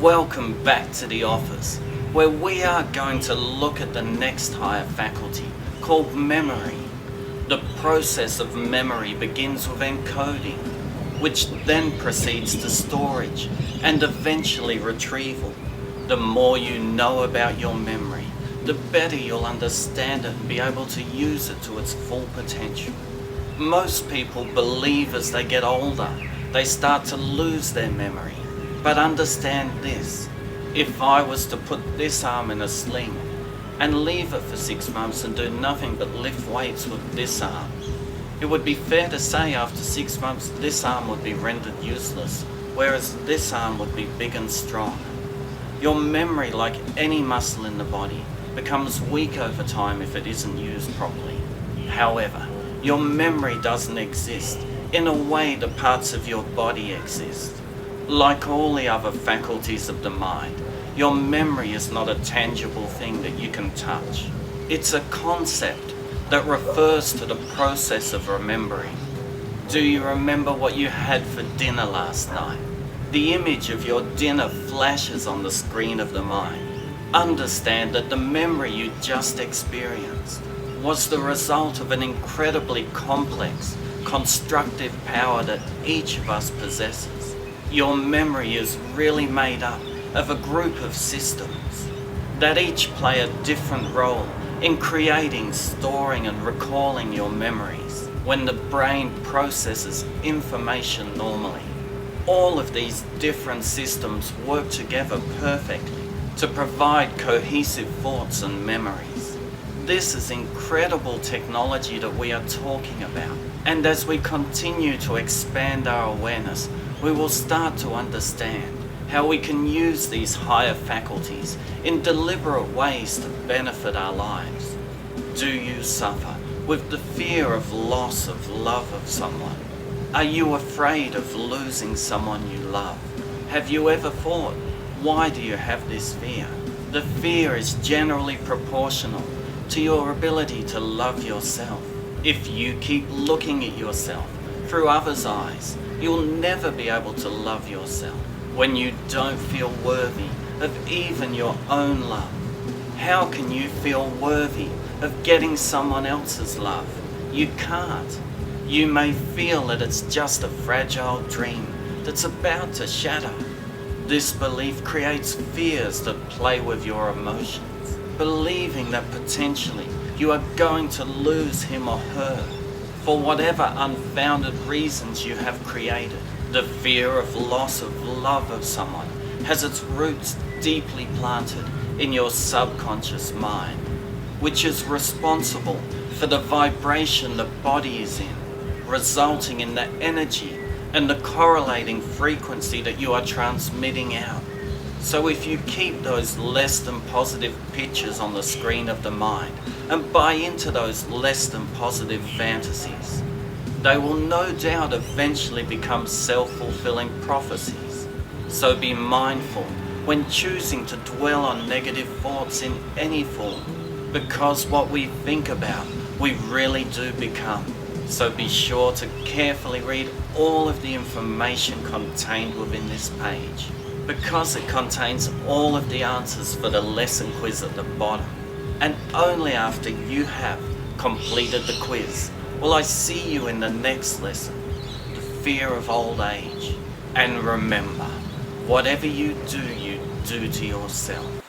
Welcome back to the office, where we are going to look at the next higher faculty called memory. The process of memory begins with encoding, which then proceeds to storage and eventually retrieval. The more you know about your memory, the better you'll understand it and be able to use it to its full potential. Most people believe as they get older, they start to lose their memory. But understand this, if I was to put this arm in a sling and leave it for 6 months and do nothing but lift weights with this arm, it would be fair to say after 6 months this arm would be rendered useless, whereas this arm would be big and strong. Your memory, like any muscle in the body, becomes weak over time if it isn't used properly. However, your memory doesn't exist in a way the parts of your body exist. Like all the other faculties of the mind, your memory is not a tangible thing that you can touch. It's a concept that refers to the process of remembering. Do you remember what you had for dinner last night? The image of your dinner flashes on the screen of the mind. Understand that the memory you just experienced was the result of an incredibly complex, constructive power that each of us possesses. Your memory is really made up of a group of systems that each play a different role in creating, storing and recalling your memories when the brain processes information normally. All of these different systems work together perfectly to provide cohesive thoughts and memories. This is incredible technology that we are talking about, and as we continue to expand our awareness, we will start to understand how we can use these higher faculties in deliberate ways to benefit our lives. Do you suffer with the fear of loss of love of someone? Are you afraid of losing someone you love? Have you ever thought, why do you have this fear? The fear is generally proportional to your ability to love yourself. If you keep looking at yourself through others' eyes, you'll never be able to love yourself. When you don't feel worthy of even your own love, how can you feel worthy of getting someone else's love? You can't. You may feel that it's just a fragile dream that's about to shatter. This belief creates fears that play with your emotions, believing that potentially you are going to lose him or her for whatever unfounded reasons you have created. The fear of loss of love of someone has its roots deeply planted in your subconscious mind, which is responsible for the vibration the body is in, resulting in the energy and the correlating frequency that you are transmitting out. So if you keep those less than positive pictures on the screen of the mind and buy into those less than positive fantasies, they will no doubt eventually become self-fulfilling prophecies. So be mindful when choosing to dwell on negative thoughts in any form, because what we think about, we really do become. So be sure to carefully read all of the information contained within this page, because it contains all of the answers for the lesson quiz at the bottom. And only after you have completed the quiz will I see you in the next lesson, the fear of old age. And remember, whatever you do to yourself.